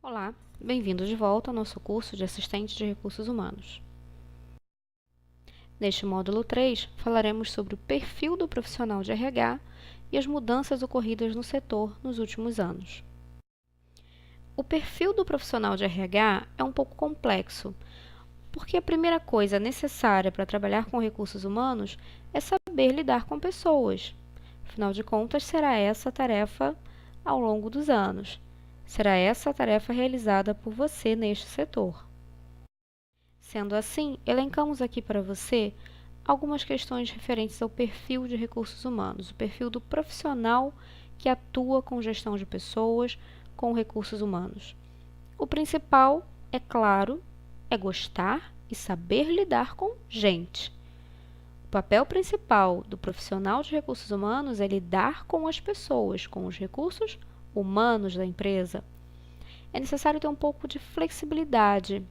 Olá, bem-vindo de volta ao nosso curso de Assistente de Recursos Humanos. Neste módulo 3, falaremos sobre o perfil do profissional de RH e as mudanças ocorridas no setor nos últimos anos. O perfil do profissional de RH é um pouco complexo, porque a primeira coisa necessária para trabalhar com recursos humanos é saber lidar com pessoas. Afinal de contas, será essa a tarefa ao longo dos anos. Será essa a tarefa realizada por você neste setor. Sendo assim, elencamos aqui para você algumas questões referentes ao perfil de recursos humanos, o perfil do profissional que atua com gestão de pessoas, com recursos humanos. O principal, é claro, é gostar e saber lidar com gente. O papel principal do profissional de recursos humanos é lidar com as pessoas, com os recursos humanos da empresa. É necessário ter um pouco de flexibilidade.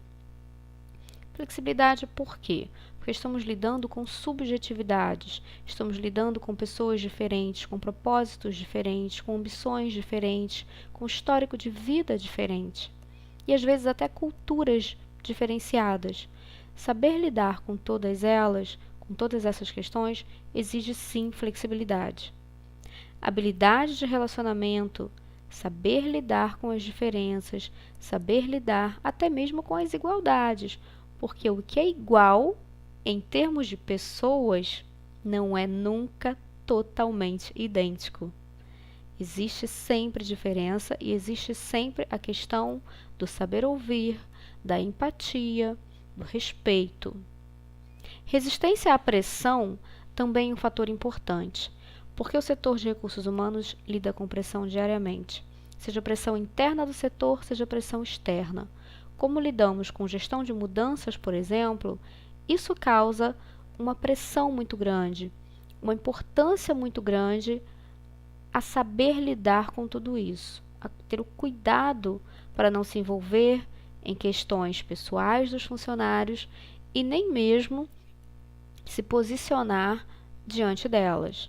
Flexibilidade por quê? Porque estamos lidando com subjetividades, estamos lidando com pessoas diferentes, com propósitos diferentes, com ambições diferentes, com histórico de vida diferente e às vezes até culturas diferenciadas. Saber lidar com todas elas, com todas essas questões, exige sim flexibilidade. Habilidade de relacionamento, saber lidar com as diferenças, saber lidar até mesmo com as igualdades, porque o que é igual, em termos de pessoas, não é nunca totalmente idêntico. Existe sempre diferença e existe sempre a questão do saber ouvir, da empatia, do respeito. Resistência à pressão também é um fator importante, porque o setor de recursos humanos lida com pressão diariamente, seja pressão interna do setor, seja pressão externa. Como lidamos com gestão de mudanças, por exemplo, isso causa uma pressão muito grande, uma importância muito grande a saber lidar com tudo isso, a ter o cuidado para não se envolver em questões pessoais dos funcionários e nem mesmo se posicionar diante delas.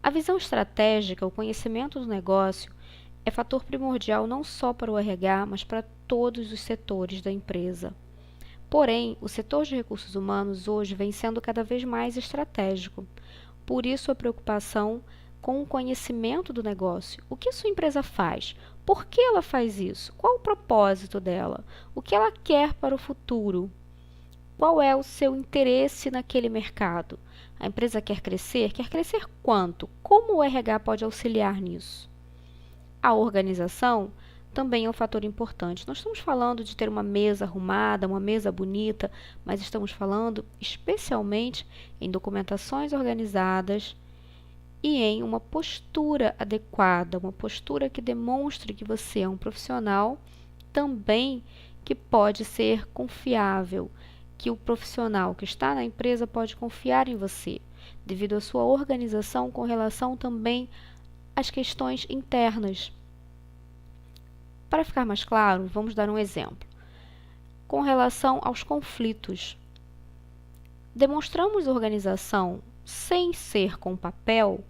A visão estratégica, o conhecimento do negócio, é fator primordial não só para o RH, mas para todos os setores da empresa. Porém, o setor de recursos humanos hoje vem sendo cada vez mais estratégico. Por isso, a preocupação com o conhecimento do negócio. O que sua empresa faz? Por que ela faz isso? Qual o propósito dela? O que ela quer para o futuro? Qual é o seu interesse naquele mercado? A empresa quer crescer? Quer crescer quanto? Como o RH pode auxiliar nisso? A organização também é um fator importante. Não estamos falando de ter uma mesa arrumada, uma mesa bonita, mas estamos falando especialmente em documentações organizadas e em uma postura adequada, uma postura que demonstre que você é um profissional também que pode ser confiável, que o profissional que está na empresa pode confiar em você, devido à sua organização com relação também às questões internas. Para ficar mais claro, vamos dar um exemplo. Com relação aos conflitos, demonstramos organização sem ser com papel,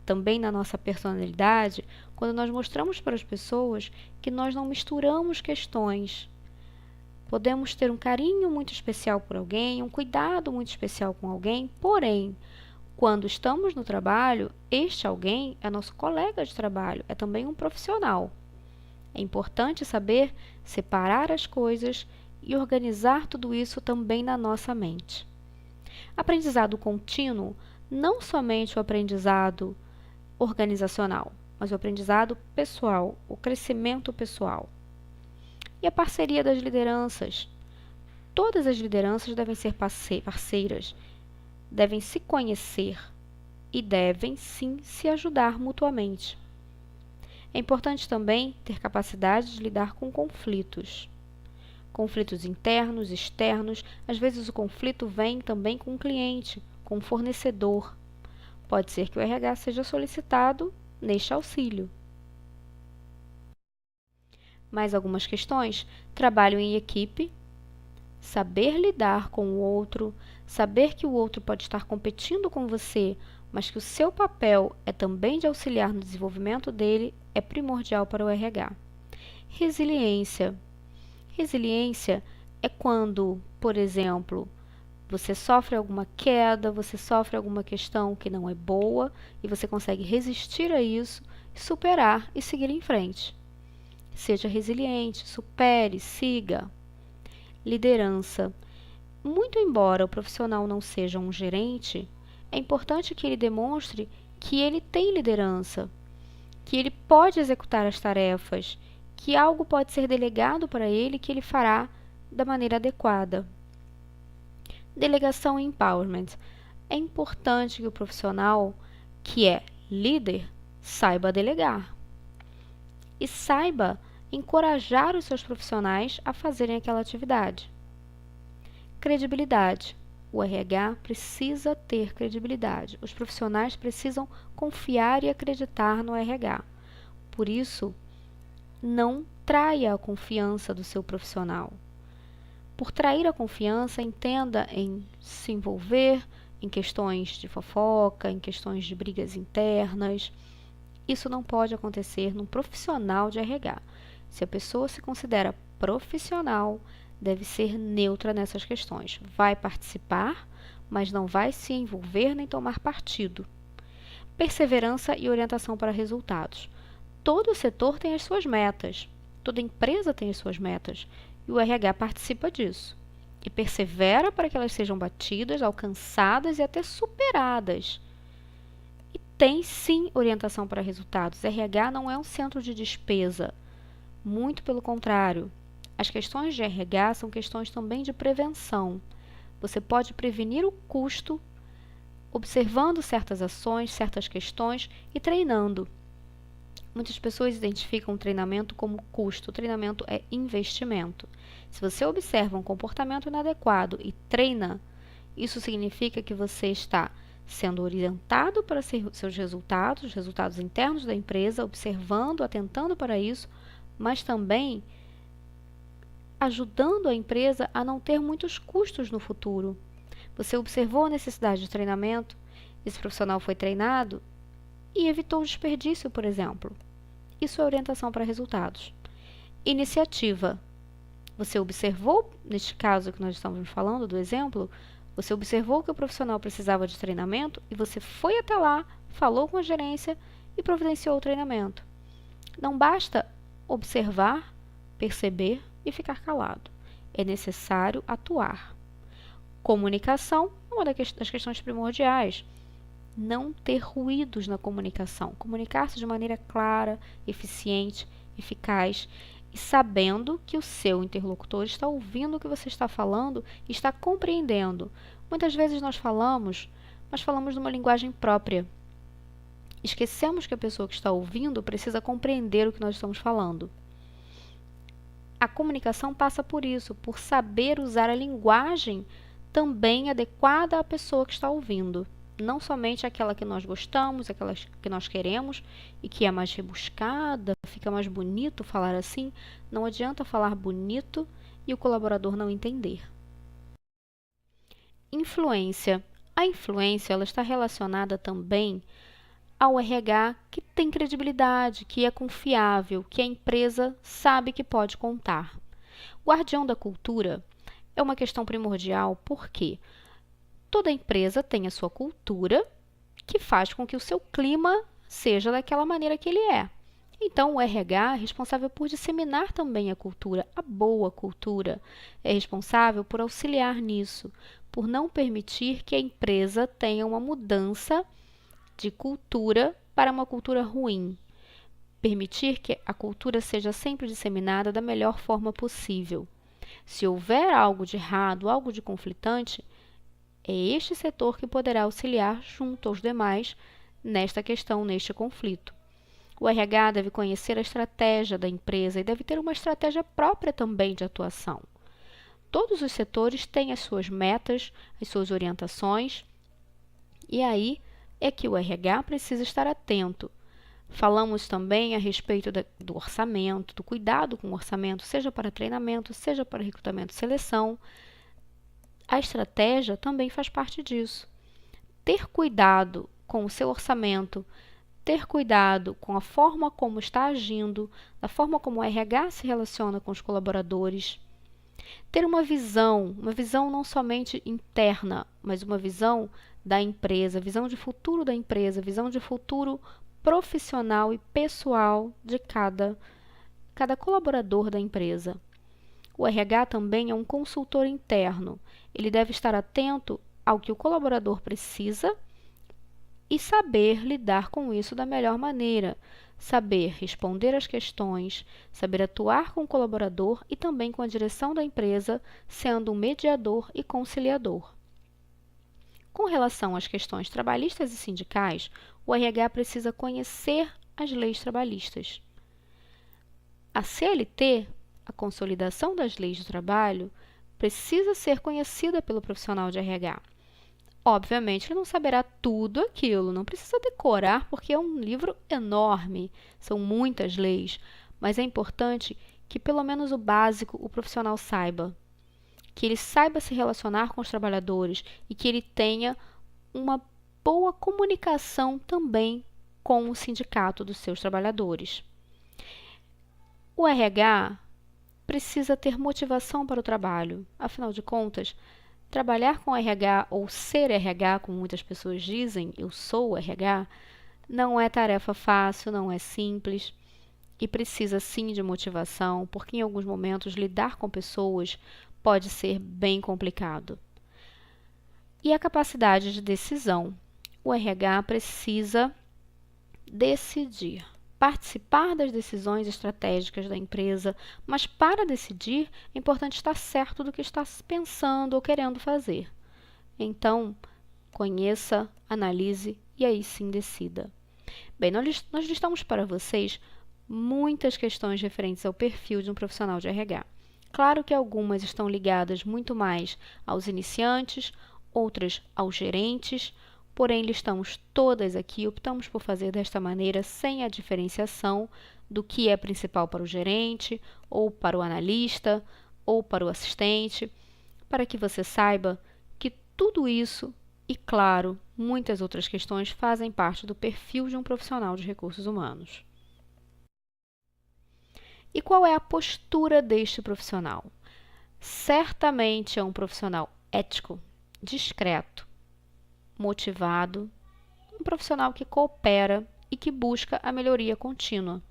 também na nossa personalidade, quando nós mostramos para as pessoas que nós não misturamos questões. Podemos ter um carinho muito especial por alguém, um cuidado muito especial com alguém, porém, quando estamos no trabalho, este alguém é nosso colega de trabalho, é também um profissional. É importante saber separar as coisas e organizar tudo isso também na nossa mente. Aprendizado contínuo, não somente o aprendizado organizacional, mas o aprendizado pessoal, o crescimento pessoal. E a parceria das lideranças. Todas as lideranças devem ser parceiras, devem se conhecer e devem sim se ajudar mutuamente. É importante também ter capacidade de lidar com conflitos. Conflitos internos, externos, às vezes o conflito vem também com o cliente, com o fornecedor. Pode ser que o RH seja solicitado neste auxílio. Mais algumas questões? Trabalho em equipe, saber lidar com o outro, saber que o outro pode estar competindo com você, mas que o seu papel é também de auxiliar no desenvolvimento dele, é primordial para o RH. Resiliência. Resiliência é quando, por exemplo, você sofre alguma queda, você sofre alguma questão que não é boa e você consegue resistir a isso, superar e seguir em frente. Seja resiliente, supere, siga. Liderança. Muito embora o profissional não seja um gerente, é importante que ele demonstre que ele tem liderança, que ele pode executar as tarefas, que algo pode ser delegado para ele que ele fará da maneira adequada. Delegação e empowerment. É importante que o profissional, que é líder, saiba delegar e saiba encorajar os seus profissionais a fazerem aquela atividade. Credibilidade. O RH precisa ter credibilidade. Os profissionais precisam confiar e acreditar no RH. Por isso, não traia a confiança do seu profissional. Por trair a confiança, entenda em se envolver em questões de fofoca, em questões de brigas internas. Isso não pode acontecer num profissional de RH. Se a pessoa se considera profissional, deve ser neutra nessas questões. Vai participar, mas não vai se envolver nem tomar partido. Perseverança e orientação para resultados. Todo setor tem as suas metas, toda empresa tem as suas metas, e o RH participa disso. E persevera para que elas sejam batidas, alcançadas e até superadas. E tem sim orientação para resultados. RH não é um centro de despesa. Muito pelo contrário. As questões de RH são questões também de prevenção. Você pode prevenir o custo observando certas ações, certas questões e treinando. Muitas pessoas identificam o treinamento como custo. O treinamento é investimento. Se você observa um comportamento inadequado e treina, isso significa que você está sendo orientado para seus resultados, os resultados internos da empresa, observando, atentando para isso, mas também ajudando a empresa a não ter muitos custos no futuro. Você observou a necessidade de treinamento, esse profissional foi treinado e evitou o desperdício, por exemplo. Isso é orientação para resultados. Iniciativa. Você observou, neste caso que nós estamos falando, do exemplo, você observou que o profissional precisava de treinamento e você foi até lá, falou com a gerência e providenciou o treinamento. Não basta observar, perceber e ficar calado. É necessário atuar. Comunicação é uma das questões primordiais. Não ter ruídos na comunicação. Comunicar-se de maneira clara, eficiente, eficaz e sabendo que o seu interlocutor está ouvindo o que você está falando e está compreendendo. Muitas vezes nós falamos, mas falamos numa linguagem própria. Esquecemos que a pessoa que está ouvindo precisa compreender o que nós estamos falando. A comunicação passa por isso, por saber usar a linguagem também adequada à pessoa que está ouvindo. Não somente aquela que nós gostamos, aquela que nós queremos e que é mais rebuscada, fica mais bonito falar assim. Não adianta falar bonito e o colaborador não entender. Influência. A influência ela está relacionada também ao RH que tem credibilidade, que é confiável, que a empresa sabe que pode contar. Guardião da cultura é uma questão primordial porque toda empresa tem a sua cultura que faz com que o seu clima seja daquela maneira que ele é. Então, o RH é responsável por disseminar também a cultura, a boa cultura. É responsável por auxiliar nisso, por não permitir que a empresa tenha uma mudança de cultura para uma cultura ruim. Permitir que a cultura seja sempre disseminada da melhor forma possível. Se houver algo de errado, algo de conflitante, é este setor que poderá auxiliar junto aos demais nesta questão, neste conflito. O RH deve conhecer a estratégia da empresa e deve ter uma estratégia própria também de atuação. Todos os setores têm as suas metas, as suas orientações, e aí é que o RH precisa estar atento. Falamos também a respeito do orçamento, do cuidado com o orçamento, seja para treinamento, seja para recrutamento e seleção. A estratégia também faz parte disso. Ter cuidado com o seu orçamento, ter cuidado com a forma como está agindo, da forma como o RH se relaciona com os colaboradores, Ter uma visão não somente interna, mas uma visão da empresa, visão de futuro da empresa, visão de futuro profissional e pessoal de cada colaborador da empresa. O RH também é um consultor interno. Ele deve estar atento ao que o colaborador precisa e saber lidar com isso da melhor maneira, saber responder às questões, saber atuar com o colaborador e também com a direção da empresa, sendo um mediador e conciliador. Com relação às questões trabalhistas e sindicais, o RH precisa conhecer as leis trabalhistas. A CLT, a Consolidação das Leis do Trabalho, precisa ser conhecida pelo profissional de RH. Obviamente, ele não saberá tudo aquilo, não precisa decorar, porque é um livro enorme, são muitas leis, mas é importante que pelo menos o básico o profissional saiba, que ele saiba se relacionar com os trabalhadores e que ele tenha uma boa comunicação também com o sindicato dos seus trabalhadores. O RH precisa ter motivação para o trabalho, afinal de contas, trabalhar com RH ou ser RH, como muitas pessoas dizem, eu sou RH, não é tarefa fácil, não é simples e precisa sim de motivação, porque em alguns momentos lidar com pessoas pode ser bem complicado. E a capacidade de decisão. O RH precisa decidir, participar das decisões estratégicas da empresa, mas para decidir é importante estar certo do que está pensando ou querendo fazer. Então, conheça, analise e aí sim decida. Bem, nós listamos para vocês muitas questões referentes ao perfil de um profissional de RH. Claro que algumas estão ligadas muito mais aos iniciantes, outras aos gerentes, porém listamos todas aqui, optamos por fazer desta maneira sem a diferenciação do que é principal para o gerente, ou para o analista, ou para o assistente, para que você saiba que tudo isso e, claro, muitas outras questões fazem parte do perfil de um profissional de recursos humanos. E qual é a postura deste profissional? Certamente é um profissional ético, discreto, motivado, um profissional que coopera e que busca a melhoria contínua.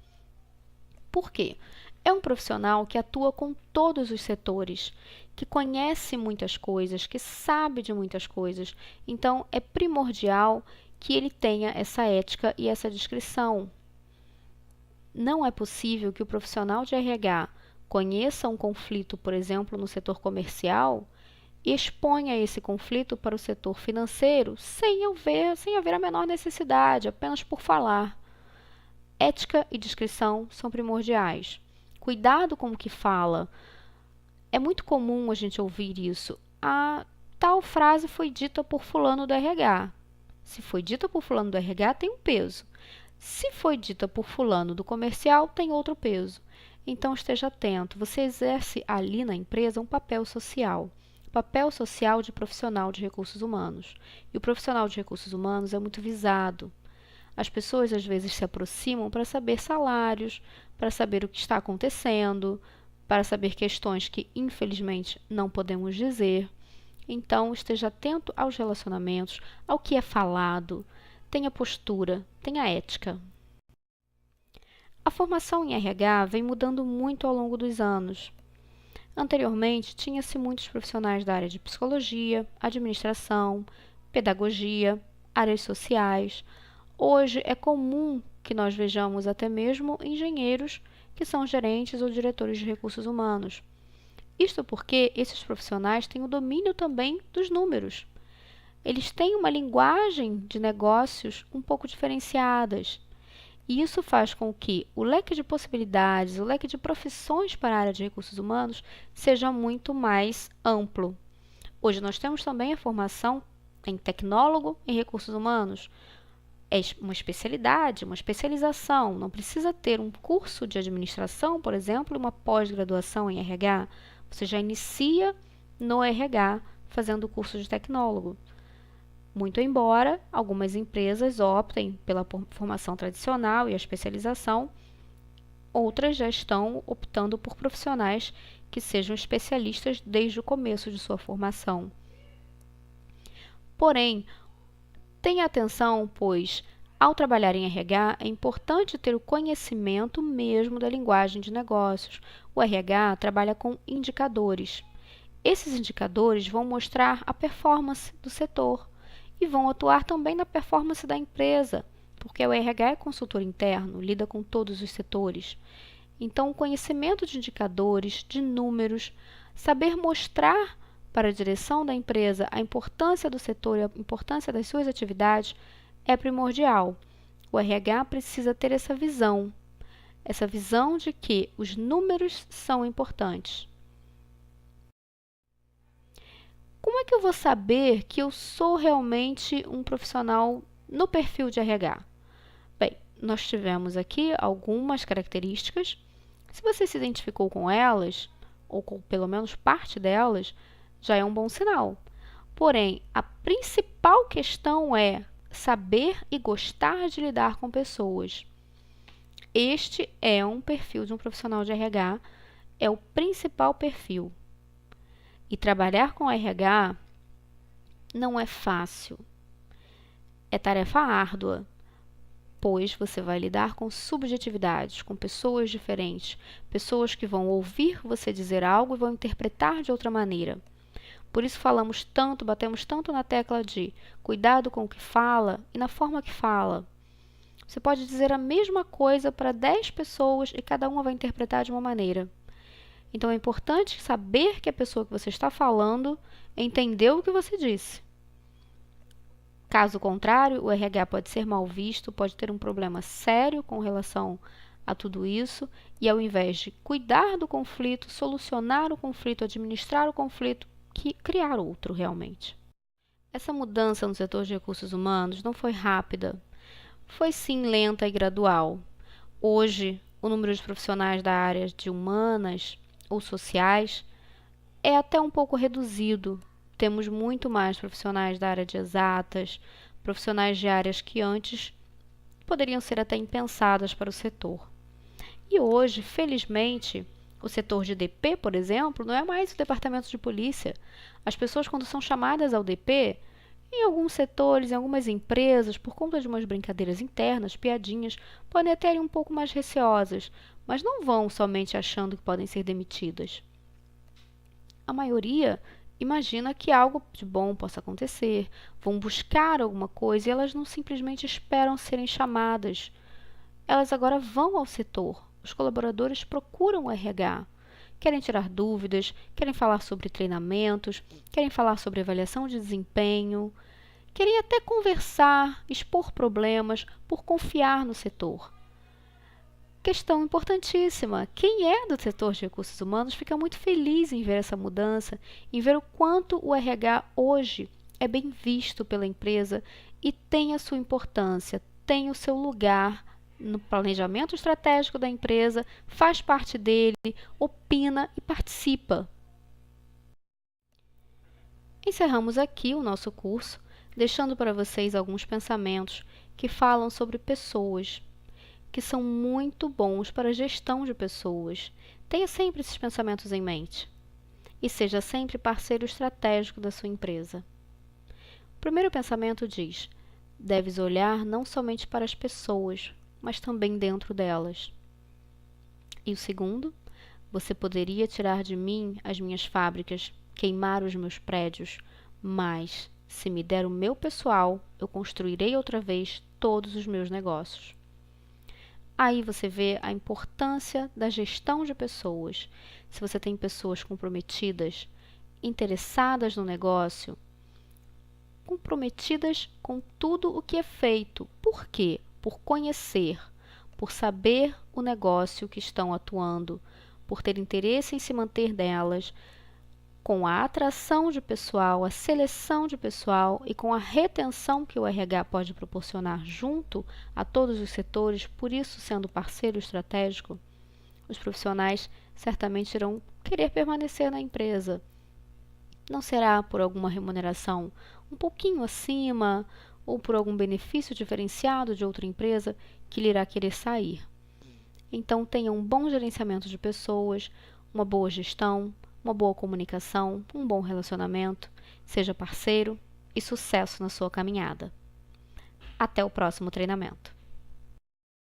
Por quê? É um profissional que atua com todos os setores, que conhece muitas coisas, que sabe de muitas coisas. Então, é primordial que ele tenha essa ética e essa discrição. Não é possível que o profissional de RH conheça um conflito, por exemplo, no setor comercial e exponha esse conflito para o setor financeiro sem haver a menor necessidade, apenas por falar. Ética e discrição são primordiais. Cuidado com o que fala. É muito comum a gente ouvir isso. A tal frase foi dita por fulano do RH. Se foi dita por fulano do RH, tem um peso. Se foi dita por fulano do comercial, tem outro peso. Então esteja atento. Você exerce ali na empresa um papel social de profissional de recursos humanos. E o profissional de recursos humanos é muito visado. As pessoas às vezes se aproximam para saber salários, para saber o que está acontecendo, para saber questões que infelizmente não podemos dizer. Então esteja atento aos relacionamentos, ao que é falado, tenha postura, tenha ética. A formação em RH vem mudando muito ao longo dos anos. Anteriormente, tinha-se muitos profissionais da área de psicologia, administração, pedagogia, áreas sociais. Hoje é comum que nós vejamos até mesmo engenheiros que são gerentes ou diretores de recursos humanos. Isto porque esses profissionais têm o domínio também dos números. Eles têm uma linguagem de negócios um pouco diferenciadas. E isso faz com que o leque de possibilidades, o leque de profissões para a área de recursos humanos seja muito mais amplo. Hoje nós temos também a formação em tecnólogo em recursos humanos. É uma especialidade, uma especialização. Não precisa ter um curso de administração, por exemplo, e uma pós-graduação em RH. Você já inicia no RH fazendo o curso de tecnólogo. Muito embora algumas empresas optem pela formação tradicional e a especialização, outras já estão optando por profissionais que sejam especialistas desde o começo de sua formação. Porém, tenha atenção, pois, ao trabalhar em RH, é importante ter o conhecimento mesmo da linguagem de negócios. O RH trabalha com indicadores. Esses indicadores vão mostrar a performance do setor e vão atuar também na performance da empresa, porque o RH é consultor interno, lida com todos os setores. Então, o conhecimento de indicadores, de números, saber mostrar para a direção da empresa a importância do setor e a importância das suas atividades é primordial. O RH precisa ter essa visão de que os números são importantes. Como é que eu vou saber que eu sou realmente um profissional no perfil de RH? Bem, nós tivemos aqui algumas características. Se você se identificou com elas, ou com pelo menos parte delas, já é um bom sinal. Porém, a principal questão é saber e gostar de lidar com pessoas. Este é um perfil de um profissional de RH, é o principal perfil. E trabalhar com RH não é fácil. É tarefa árdua, pois você vai lidar com subjetividades, com pessoas diferentes, pessoas que vão ouvir você dizer algo e vão interpretar de outra maneira. Por isso batemos tanto na tecla de cuidado com o que fala e na forma que fala. Você pode dizer a mesma coisa para 10 pessoas e cada uma vai interpretar de uma maneira. Então, é importante saber que a pessoa que você está falando entendeu o que você disse. Caso contrário, o RH pode ser mal visto, pode ter um problema sério com relação a tudo isso, e ao invés de cuidar do conflito, solucionar o conflito, administrar o conflito, criar outro realmente. Essa mudança no setor de recursos humanos não foi rápida, foi sim lenta e gradual. Hoje, o número de profissionais da área de humanas ou sociais é até um pouco reduzido. Temos muito mais profissionais da área de exatas, profissionais de áreas que antes poderiam ser até impensadas para o setor. E hoje, felizmente, o setor de DP, por exemplo, não é mais o departamento de polícia. As pessoas, quando são chamadas ao DP, em alguns setores, em algumas empresas, por conta de umas brincadeiras internas, piadinhas, podem até ir um pouco mais receosas, mas não vão somente achando que podem ser demitidas. A maioria imagina que algo de bom possa acontecer, vão buscar alguma coisa e elas não simplesmente esperam serem chamadas. Elas agora vão ao setor. Os colaboradores procuram o RH. Querem tirar dúvidas, querem falar sobre treinamentos, querem falar sobre avaliação de desempenho, querem até conversar, expor problemas por confiar no setor. Questão importantíssima: quem é do setor de recursos humanos fica muito feliz em ver essa mudança, em ver o quanto o RH hoje é bem visto pela empresa e tem a sua importância, tem o seu lugar no planejamento estratégico da empresa, faz parte dele, opina e participa. Encerramos aqui o nosso curso, deixando para vocês alguns pensamentos que falam sobre pessoas, que são muito bons para a gestão de pessoas. Tenha sempre esses pensamentos em mente e seja sempre parceiro estratégico da sua empresa. O primeiro pensamento diz: deves olhar não somente para as pessoas, mas também dentro delas. E o segundo: você poderia tirar de mim as minhas fábricas, queimar os meus prédios, mas, se me der o meu pessoal, eu construirei outra vez todos os meus negócios. Aí você vê a importância da gestão de pessoas. Se você tem pessoas comprometidas, interessadas no negócio, comprometidas com tudo o que é feito. Por quê? Por conhecer, por saber o negócio que estão atuando, por ter interesse em se manter delas, com a atração de pessoal, a seleção de pessoal e com a retenção que o RH pode proporcionar junto a todos os setores, por isso sendo parceiro estratégico, os profissionais certamente irão querer permanecer na empresa. Não será por alguma remuneração um pouquinho acima ou por algum benefício diferenciado de outra empresa que lhe irá querer sair. Então, tenha um bom gerenciamento de pessoas, uma boa gestão, uma boa comunicação, um bom relacionamento. Seja parceiro e sucesso na sua caminhada. Até o próximo treinamento.